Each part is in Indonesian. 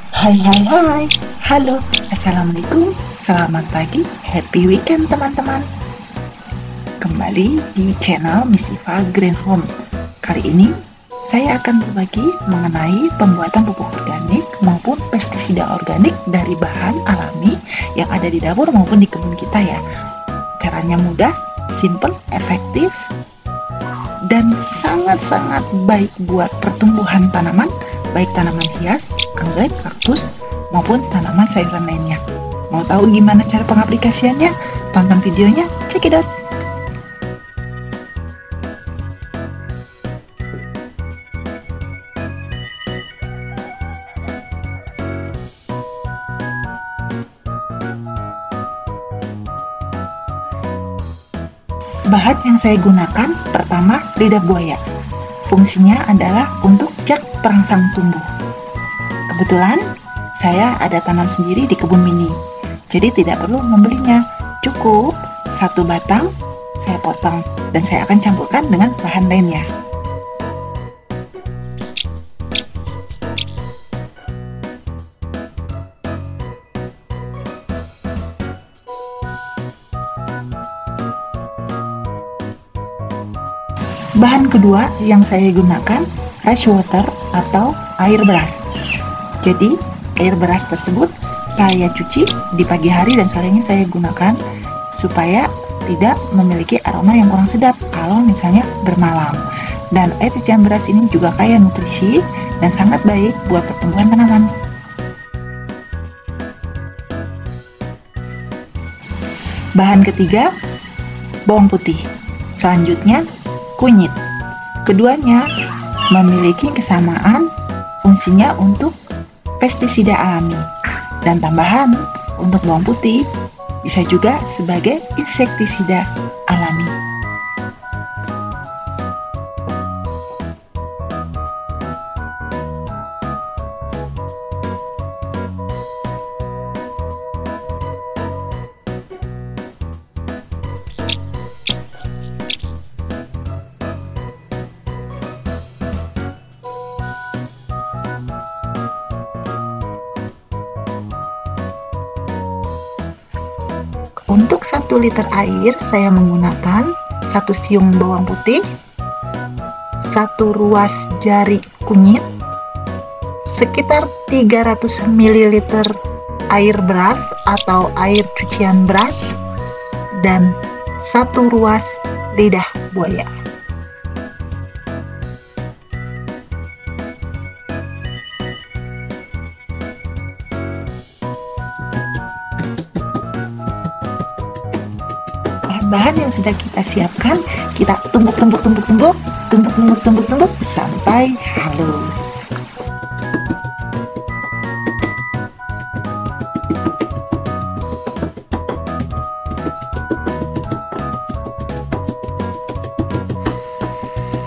Hai hai hai, halo, assalamualaikum, selamat pagi, happy weekend teman-teman. Kembali di channel Miss Iva Green Home. Kali ini saya akan berbagi mengenai pembuatan pupuk organik maupun pestisida organik dari bahan alami yang ada di dapur maupun di kebun kita ya. Caranya mudah, simple, efektif, dan sangat-sangat baik buat pertumbuhan tanaman, baik tanaman hias, anggrek, kaktus, maupun tanaman sayuran lainnya. Mau tahu gimana cara pengaplikasiannya? Tonton videonya, check it out! Bahan yang saya gunakan, pertama, lidah buaya. Fungsinya adalah untuk jak perangsang tumbuh. Kebetulan, saya ada tanam sendiri di kebun mini, jadi tidak perlu membelinya. Cukup satu batang, saya potong, dan saya akan campurkan dengan bahan lainnya. Bahan kedua yang saya gunakan rice water atau air beras. Jadi air beras tersebut saya cuci di pagi hari dan sorenya saya gunakan supaya tidak memiliki aroma yang kurang sedap kalau misalnya bermalam. Dan air cucian beras ini juga kaya nutrisi dan sangat baik buat pertumbuhan tanaman. Bahan ketiga, bawang putih. Selanjutnya, kunyit. Keduanya memiliki kesamaan fungsinya untuk pestisida alami, dan tambahan untuk bawang putih bisa juga sebagai insektisida alami. Untuk 1 liter air saya menggunakan 1 siung bawang putih, 1 ruas jari kunyit, sekitar 300 ml air beras atau air cucian beras, dan 1 ruas lidah buaya. Bahan yang sudah kita siapkan, kita tumbuk sampai halus.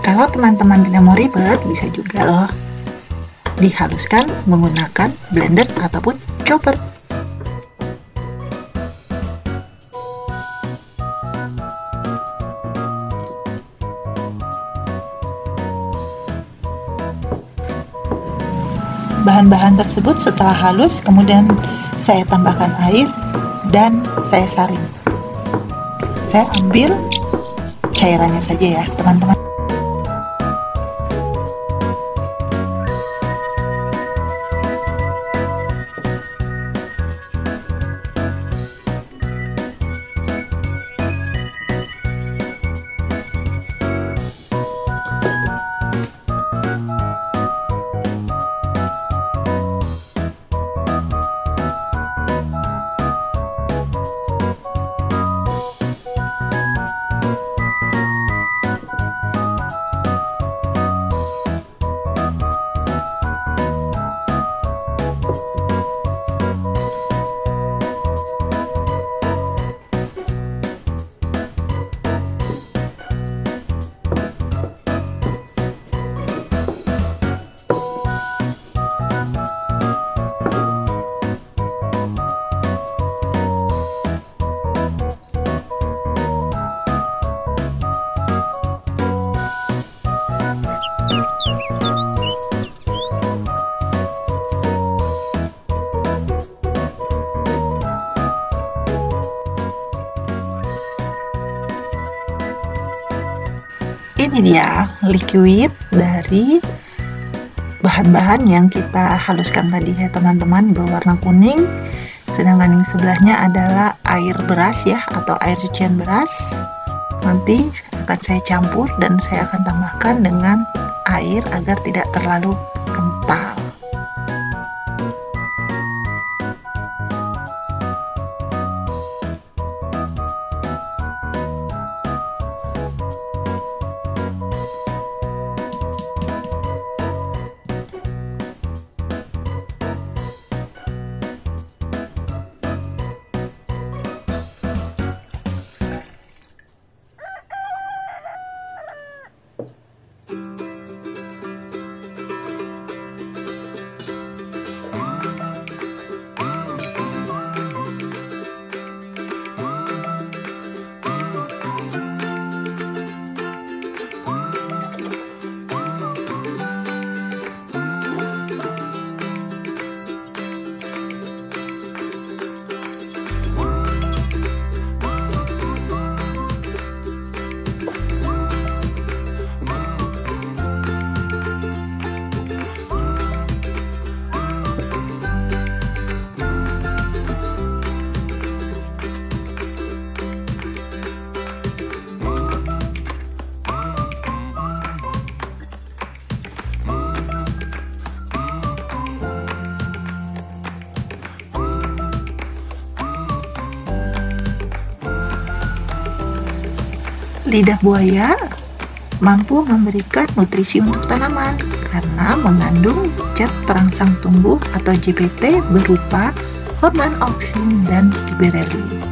Kalau teman-teman tidak mau ribet, bisa juga loh dihaluskan menggunakan blender ataupun chopper. Bahan-bahan tersebut setelah halus, kemudian saya tambahkan air dan saya saring. Saya ambil cairannya saja ya teman-teman. ini dia liquid dari bahan-bahan yang kita haluskan tadi ya teman-teman, berwarna kuning. Sedangkan yang sebelahnya adalah air beras ya, atau air cucian beras. Nanti akan saya campur dan saya akan tambahkan dengan air agar tidak terlalu kental. Lidah buaya mampu memberikan nutrisi untuk tanaman karena mengandung zat perangsang tumbuh atau ZPT berupa hormon auksin dan giberellin.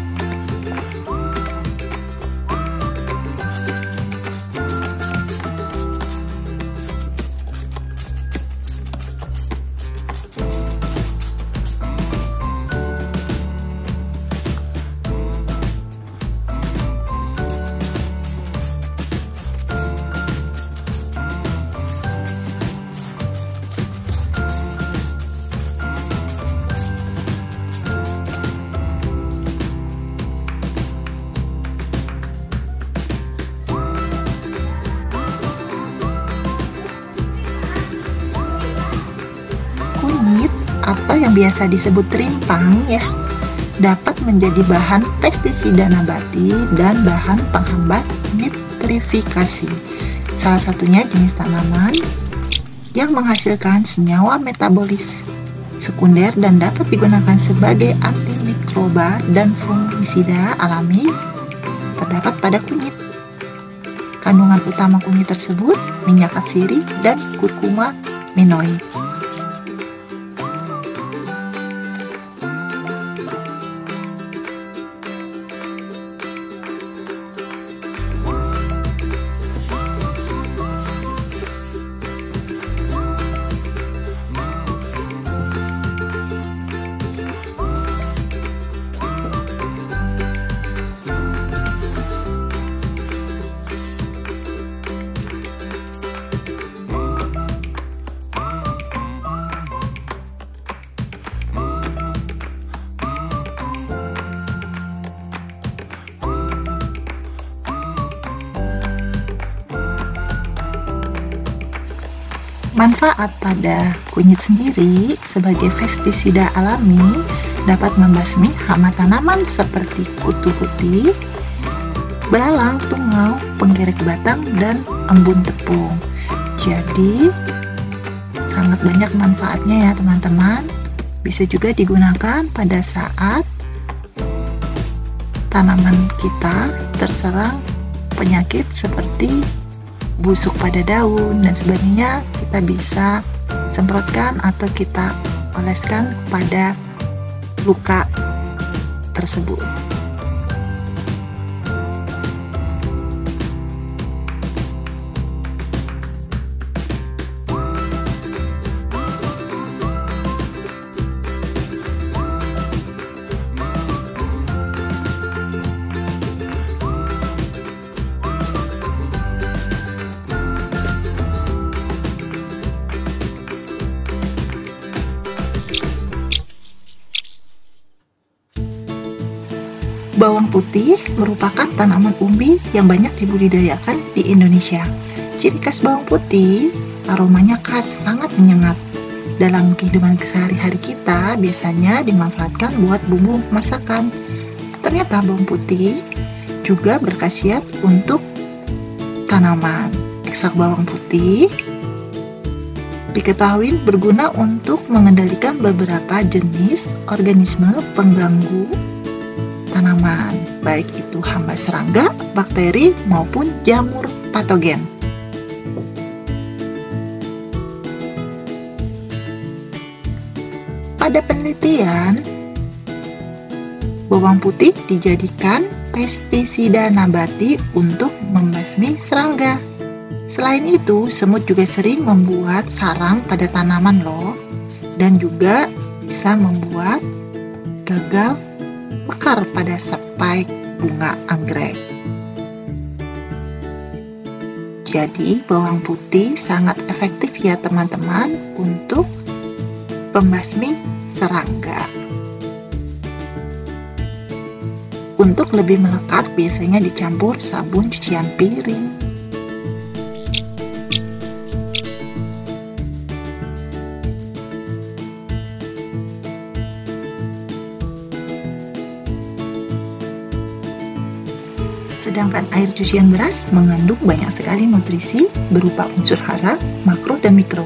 Kunyit atau yang biasa disebut rimpang ya, dapat menjadi bahan pestisida nabati dan bahan penghambat nitrifikasi. Salah satunya jenis tanaman yang menghasilkan senyawa metabolis sekunder dan dapat digunakan sebagai antimikroba dan fungisida alami terdapat pada kunyit. Kandungan utama kunyit tersebut minyak atsiri dan kurkuma minoid. Manfaat pada kunyit sendiri sebagai pestisida alami dapat membasmi hama tanaman seperti kutu putih, belalang, tungau, penggerek batang, dan embun tepung. Jadi sangat banyak manfaatnya ya teman-teman. Bisa juga digunakan pada saat tanaman kita terserang penyakit seperti busuk pada daun dan sebagainya. Kita bisa semprotkan atau kita oleskan pada luka tersebut. Bawang putih merupakan tanaman umbi yang banyak dibudidayakan di Indonesia. Ciri khas bawang putih, aromanya khas, sangat menyengat. Dalam kehidupan sehari-hari kita, biasanya dimanfaatkan buat bumbu masakan. Ternyata bawang putih juga berkhasiat untuk tanaman. Ekstrak bawang putih diketahui berguna untuk mengendalikan beberapa jenis organisme pengganggu tanaman, baik itu hama serangga, bakteri, maupun jamur patogen. Pada penelitian, bawang putih dijadikan pestisida nabati untuk membasmi serangga. Selain itu, semut juga sering membuat sarang pada tanaman loh, dan juga bisa membuat gagal mekar pada spike bunga anggrek. Jadi, bawang putih sangat efektif ya teman-teman untuk pembasmi serangga. Untuk lebih melekat, biasanya dicampur sabun cucian piring. Sedangkan air cucian beras mengandung banyak sekali nutrisi berupa unsur hara, makro, dan mikro,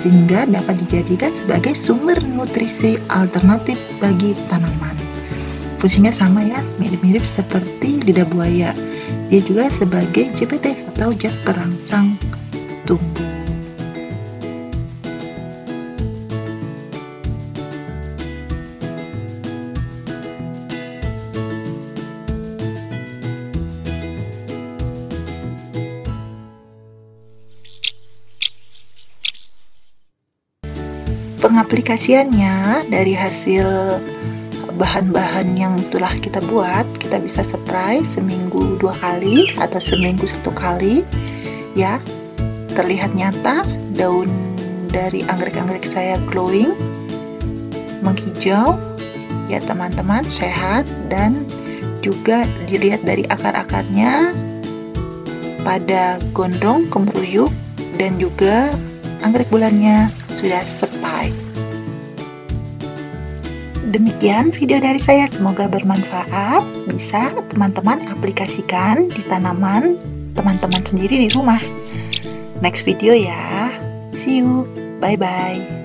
sehingga dapat dijadikan sebagai sumber nutrisi alternatif bagi tanaman. Fungsinya sama ya, mirip-mirip seperti lidah buaya. Dia juga sebagai JPT atau zat perangsang tumbuh. Pengaplikasiannya dari hasil bahan-bahan yang telah kita buat, kita bisa spray seminggu 2 kali atau seminggu 1 kali ya. Terlihat nyata daun dari anggrek-anggrek saya glowing, menghijau ya teman-teman, sehat, dan juga dilihat dari akar-akarnya pada gondrong, kemeruyuk, dan juga anggrek bulannya sudah sepai. Demikian video dari saya, semoga bermanfaat, bisa teman-teman aplikasikan di tanaman teman-teman sendiri di rumah. Next video ya, see you, bye-bye.